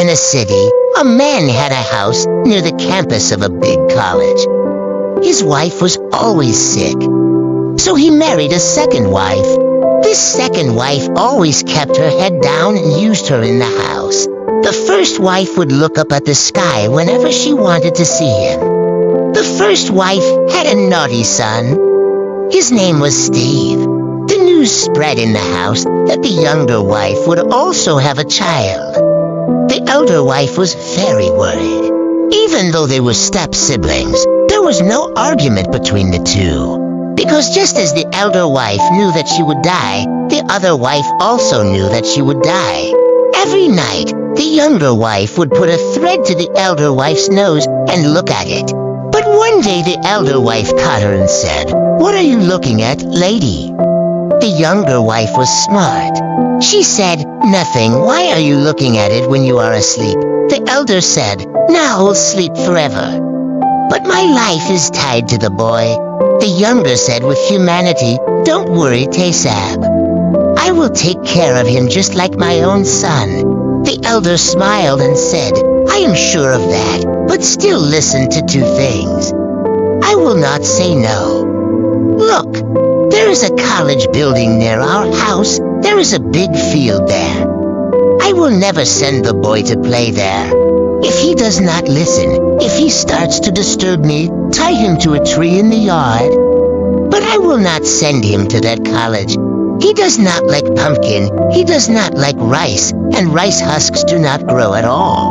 In a city, a man had a house near the campus of a big college. His wife was always sick, so he married a second wife. This second wife always kept her head down and used her in the house. The first wife would look up at the sky whenever she wanted to see him. The first wife had a naughty son. His name was Steve. The news spread in the house that the younger wife would also have a child. The elder wife was very worried. Even though they were step-siblings, there was no argument between the two. Because just as the elder wife knew that she would die, the other wife also knew that she would die. Every night, the younger wife would put a thread to the elder wife's nose and look at it. But one day the elder wife caught her and said, "What are you looking at, lady?" The younger wife was smart. She said, "Nothing. Why are you looking at it when you are asleep?" The elder said, "Now I'll sleep forever. But my life is tied to the boy." The younger said with humanity, "Don't worry, Tesab. I will take care of him just like my own son." The elder smiled and said, "I am sure of that, but still listen to two things. I will not say no. Look, there is a college building near our house. There is a big field there. I will never send the boy to play there. If he does not listen, if he starts to disturb me, tie him to a tree in the yard. But I will not send him to that college. He does not like pumpkin, he does not like rice, and rice husks do not grow at all.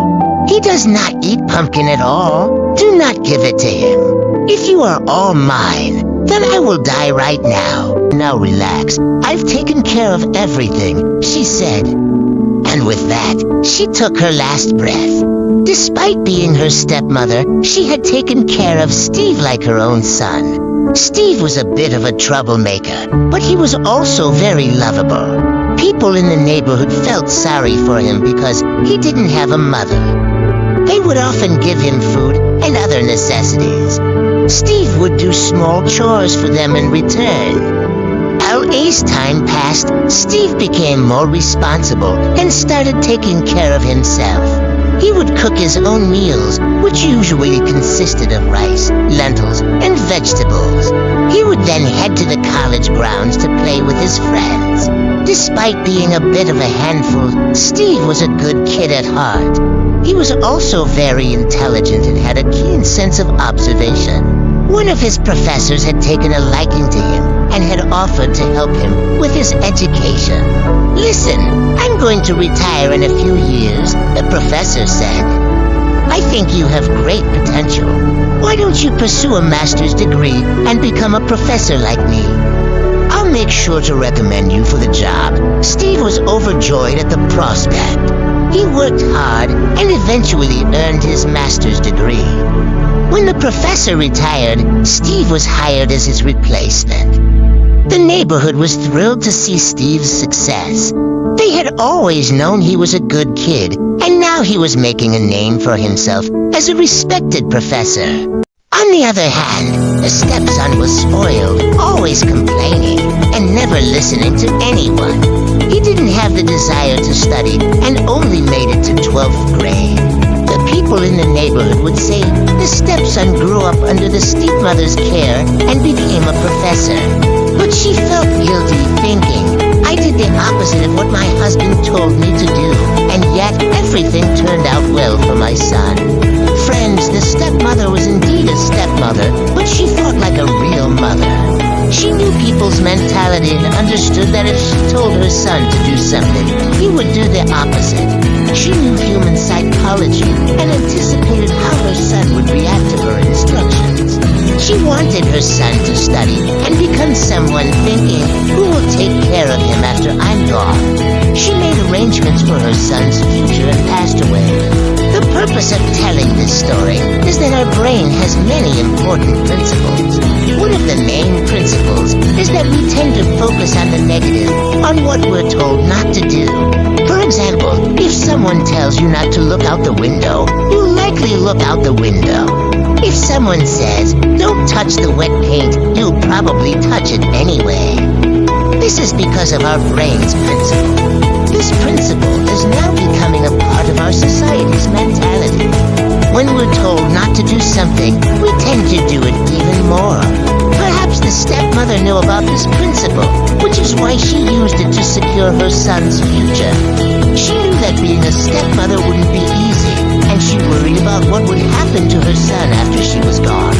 He does not eat pumpkin at all. Do not give it to him. If you are all mine, then I will die right now. Now relax, I've taken care of everything," she said. And with that, she took her last breath. Despite being her stepmother, she had taken care of Steve like her own son. Steve was a bit of a troublemaker, but he was also very lovable. People in the neighborhood felt sorry for him because he didn't have a mother. They would often give him food and other necessities. Steve would do small chores for them in return. As time passed, Steve became more responsible and started taking care of himself. He would cook his own meals, which usually consisted of rice, lentils, and vegetables. He would then head to the college grounds to play with his friends. Despite being a bit of a handful, Steve was a good kid at heart. He was also very intelligent and had a keen sense of observation. One of his professors had taken a liking to him and had offered to help him with his education. "Listen, I'm going to retire in a few years," the professor said. "I think you have great potential. Why don't you pursue a master's degree and become a professor like me? I'll make sure to recommend you for the job." Steve was overjoyed at the prospect. He worked hard and eventually earned his master's degree. When the professor retired, Steve was hired as his replacement. The neighborhood was thrilled to see Steve's success. They had always known he was a good kid, and now he was making a name for himself as a respected professor. On the other hand, the stepson was spoiled, always complaining, and never listening to anyone. He didn't have the desire to study and only made it to 12th grade. The people in the neighborhood would say the stepson grew up under the stepmother's care and became a professor. But she felt guilty, thinking, "I did the opposite of what my husband told me to do, and yet everything turned out well for my son." Friends, the stepmother was indeed a stepmother, but she fought like a real mother. She knew people's mentality and understood that if she told her son to do something, he would do the opposite. She knew human psychology and anticipated how her son would react to her instructions. She wanted her son to study and become someone thinking, "Who will take care of him after I'm gone?" She made arrangements for her son's future and passed away. The purpose of telling this story is that our brain has many important principles. One of the main principles is that we tend to focus on the negative, on what we're told not to do. For example, if someone tells you not to look out the window, you'll likely look out the window. If someone says, "Don't touch the wet paint," you'll probably touch it anyway. This is because of our brain's principle. This principle is now becoming a part of our society. something, we tend to do it even more. Perhaps the stepmother knew about this principle, which is why she used it to secure her son's future. She knew that being a stepmother wouldn't be easy, and she worried about what would happen to her son after she was gone.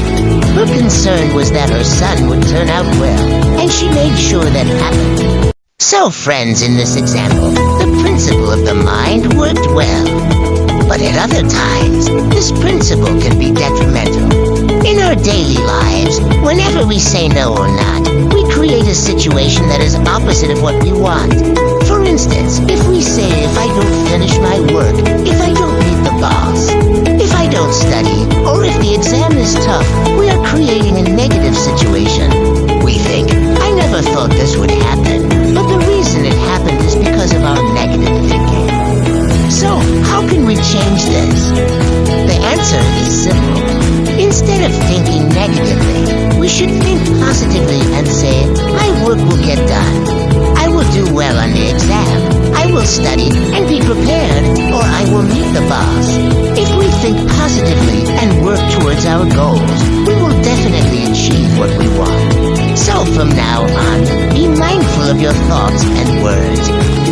Her concern was that her son would turn out well, and she made sure that happened. So, friends, in this example, the principle of the mind worked well. But at other times, this principle can be detrimental. In our daily lives, whenever we say no or not, we create a situation that is opposite of what we want. For instance, if we say if I don't finish my work, if I don't meet the boss, if I don't study, or if the exam is tough, we are creating a negative situation. We think, I never thought this would happen, but the reason it happened is because of our negative thinking. So, how can we change this? The answer is simple. Instead of thinking negatively, we should think positively and say, my work will get done. I will do well on the exam. I will study and be prepared, or I will meet the boss. If we think positively and work towards our goals, we will definitely achieve what we want. So from now on, be mindful of your thoughts and words.